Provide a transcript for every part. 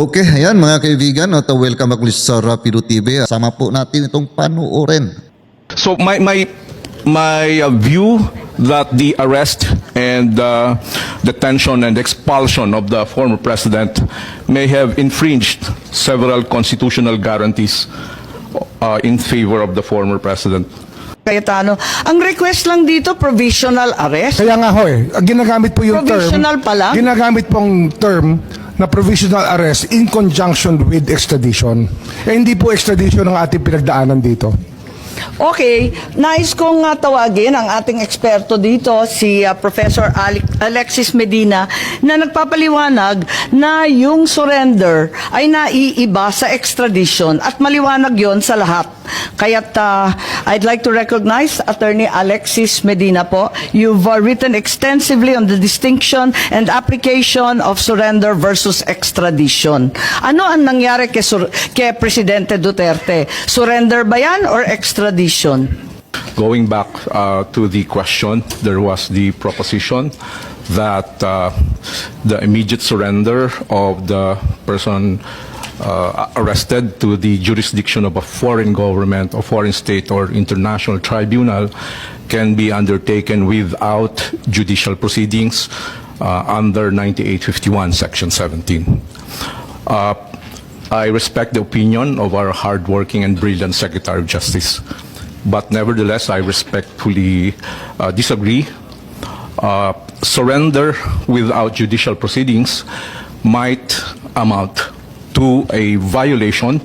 Okay, ayan mga kaibigan, at welcome back ulit sa Rapido TV. Sama po natin itong panuorin. So my view that the arrest and detention and expulsion of the former president may have infringed several constitutional guarantees in favor of the former president. Cayetano, ang request lang dito, provisional arrest. Kaya nga ho ginagamit po yung Provisional term. pa lang? Ginagamit pong term na provisional arrest in conjunction with extradition. Eh, hindi po extradition ang ating pinagdaanan dito. Okay, nais kong tawagin ang ating eksperto dito, si Professor Alexis Medina, na nagpapaliwanag na yung surrender ay naiiba sa extradition at maliwanag yon sa lahat. Kaya't I'd like to recognize Attorney Alexis Medina po. You've written extensively on the distinction and application of surrender versus extradition. Ano ang nangyari kay Presidente Duterte? Surrender ba yan or extradition? Going back to the question, there was the proposition that the immediate surrender of the person arrested to the jurisdiction of a foreign government or foreign state or international tribunal can be undertaken without judicial proceedings under 9851 Section 17. I respect the opinion of our hardworking and brilliant Secretary of Justice, but nevertheless I respectfully disagree. Surrender without judicial proceedings might amount to a violation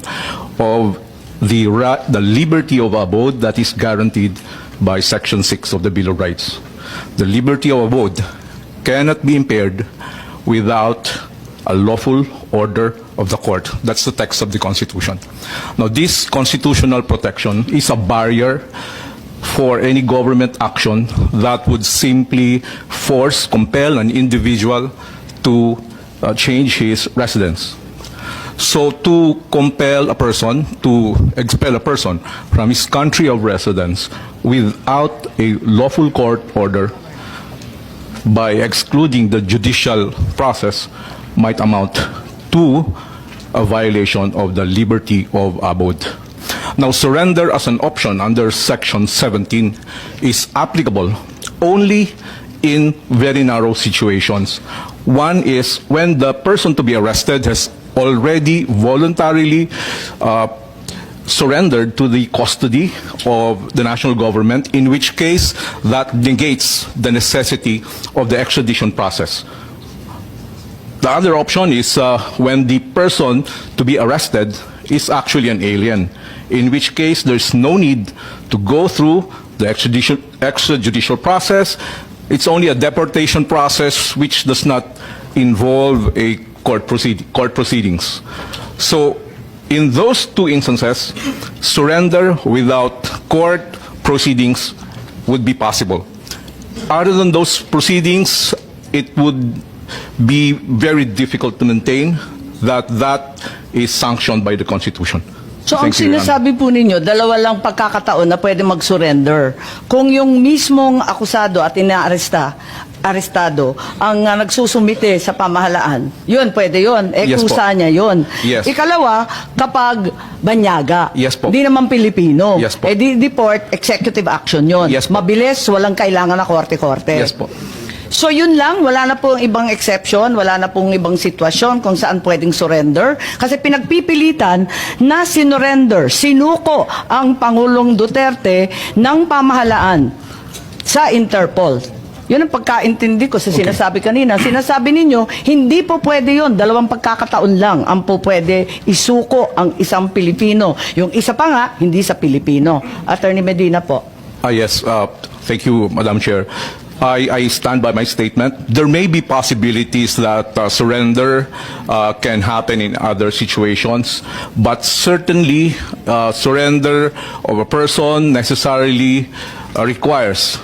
of the liberty of abode that is guaranteed by Section 6 of the Bill of Rights. The liberty of abode cannot be impaired without a lawful order of the court. That's the text of the Constitution. Now, this constitutional protection is a barrier for any government action that would simply compel an individual to change his residence. So to compel a person, to expel a person from his country of residence without a lawful court order by excluding the judicial process might amount to a violation of the liberty of abode. Now, surrender as an option under Section 17 is applicable only in very narrow situations. One is when the person to be arrested has already voluntarily surrendered to the custody of the national government, in which case that negates the necessity of the extradition process. The other option is when the person to be arrested is actually an alien, in which case there's no need to go through the extrajudicial process. It's only a deportation process which does not involve a court proceedings. So in those two instances, surrender without court proceedings would be possible. Other than those proceedings, it would be very difficult to maintain that is sanctioned by the Constitution. So ang Thank you, Your Honor. sinasabi po ninyo, dalawa lang pagkakataon na pwede mag-surrender. Kung yung mismong akusado at arestado ang nagsusumite sa pamahalaan, yun, pwede yun. Yes po. Kusa niya yun. Yes. Ikalawa, kapag banyaga. Yes po. Di naman Pilipino. Yes po. Di-deport, executive action yun. Yes po. Mabilis, walang kailangan na korte-korte. Yes po. So yun lang, wala na pong ibang exception, wala na pong ibang sitwasyon kung saan pwedeng surrender. Kasi pinagpipilitan na sinuko ang Pangulong Duterte ng pamahalaan sa Interpol. Yun ang pagkaintindi ko sa sinasabi kanina. Sinasabi ninyo, hindi po pwede yun. Dalawang pagkakataon lang ang po pwede isuko ang isang Pilipino. Yung isa pa nga, hindi sa Pilipino. Attorney Medina po. Yes, thank you, Madam Chair. I stand by my statement. There may be possibilities that surrender can happen in other situations, but certainly surrender of a person necessarily requires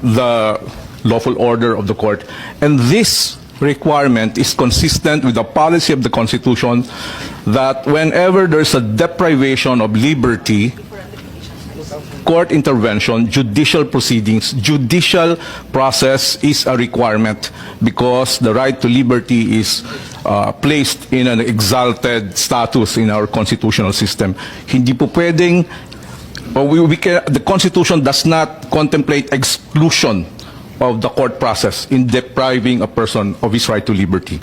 the lawful order of the court. And this requirement is consistent with the policy of the Constitution that whenever there's a deprivation of liberty, court intervention, judicial proceedings, judicial process is a requirement because the right to liberty is placed in an exalted status in our constitutional system. Hindi po pwedeng, the Constitution does not contemplate exclusion of the court process in depriving a person of his right to liberty.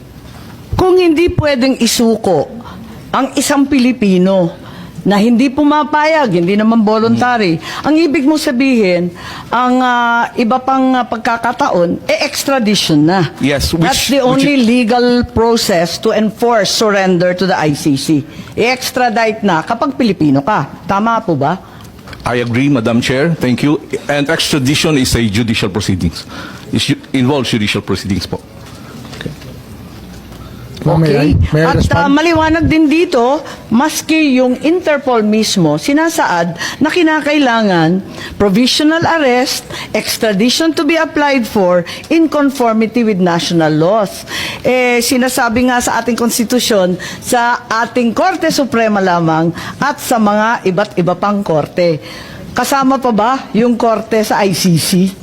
Kung hindi pwedeng isuko ang isang Pilipino na hindi pumapayag, hindi naman voluntary, ang ibig mo sabihin, ang iba pang pagkakataon, extradition na. Yes, That's the only legal process to enforce surrender to the ICC. I-extradite na kapag Pilipino ka. Tama po ba? I agree, Madam Chair. Thank you. And extradition is a judicial proceedings. Involves judicial proceedings po. Okay. May I At respond? maliwanag din dito, maski yung Interpol mismo, sinasaad na kinakailangan provisional arrest, extradition to be applied for in conformity with national laws. Sinasabi nga sa ating konstitusyon, sa ating Korte Suprema lamang at sa mga iba't iba pang korte. Kasama pa ba yung korte sa ICC?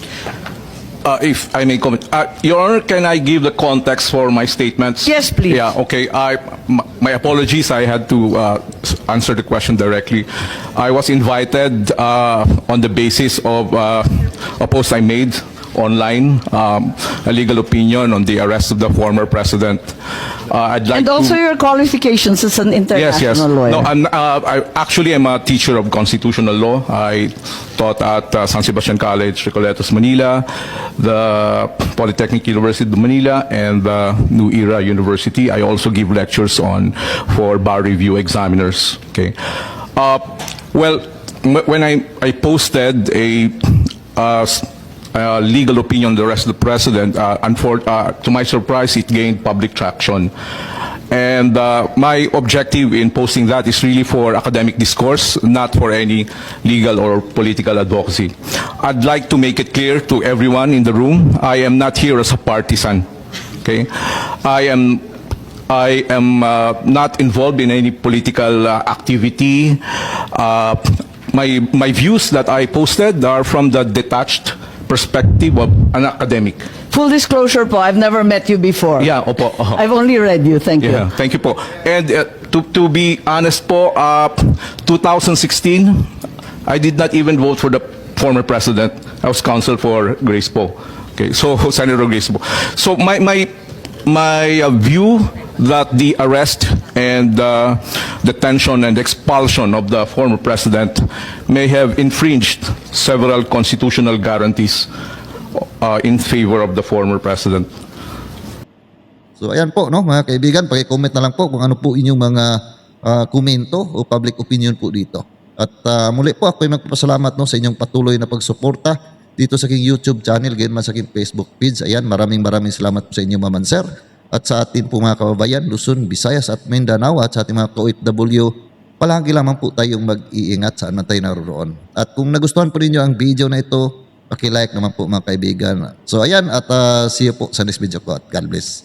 If I may comment, Your Honor, can I give the context for my statements? Yes, please. Yeah, okay. My apologies. I had to answer the question directly. I was invited on the basis of a post I made online, a legal opinion on the arrest of the former president. I'd like And also to, your qualifications as an international yes. lawyer. No, I'm a teacher of constitutional law. I taught at San Sebastian College, Recoletos, Manila, the Polytechnic University of Manila, and the New Era University. I also give lectures for bar review examiners. Okay. When I posted a legal opinion on the arrest of the president, to my surprise, it gained public traction. And my objective in posting that is really for academic discourse, not for any legal or political advocacy. I'd like to make it clear to everyone in the room, I am not here as a partisan. Okay, I am not involved in any political activity. My views that I posted are from the detached perspective of an academic. Full disclosure po, I've never met you before. Yeah, opo. I've only read you. Thank you. Yeah, thank you po. And to be honest po, 2016, I did not even vote for the former president. I was counsel for Grace Poe. Okay, so Senator Grace Poe. So my view that the arrest and detention and expulsion of the former president may have infringed several constitutional guarantees in favor of the former president. So ayan po, no, mga kaibigan, paki-comment na lang po kung ano po inyong mga komento o public opinion po dito. At muli po ako ay magpapasalamat, no, sa inyong patuloy na pagsuporta dito sa aking YouTube channel, gayon man sa aking Facebook page. Ayan, maraming salamat po sa inyo, Maman Sir. At sa atin po mga kababayan, Luzon, Visayas at Mindanao at sa ating mga ka-OFW, palagi lamang po tayong mag-iingat saan man tayo naroon. At kung nagustuhan po ninyo ang video na ito, paki-like naman po mga kaibigan. So ayan, at see you po sa next video ko at God bless.